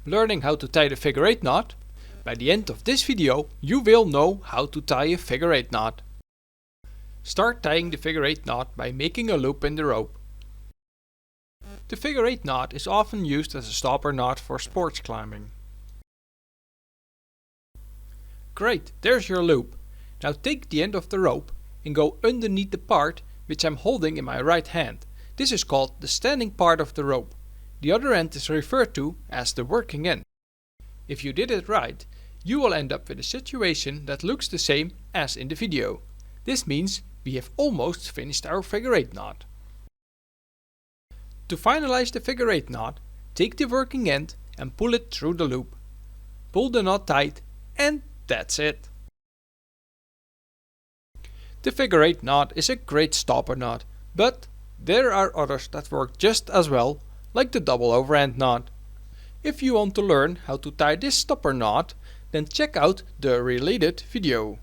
learning how to tie the figure 8 knot? By the end of this video you will know how to tie a figure 8 knot. Start tying the figure 8 knot by making a loop in the rope. The figure 8 knot is often used as a stopper knot for sports climbing. Great, there's your loop. Now take the end of the rope and go underneath the part which I'm holding in my right hand. This is called the standing part of the rope. The other end is referred to as the working end. If you did it right, you will end up with a situation that looks the same as in the video. This means we have almost finished our figure 8 knot. To finalize the figure 8 knot, take the working end and pull it through the loop. Pull the knot tight and that's it. The figure 8 knot is a great stopper knot, but there are others that work just as well, like the double overhand knot. If you want to learn how to tie this stopper knot, then check out the related video.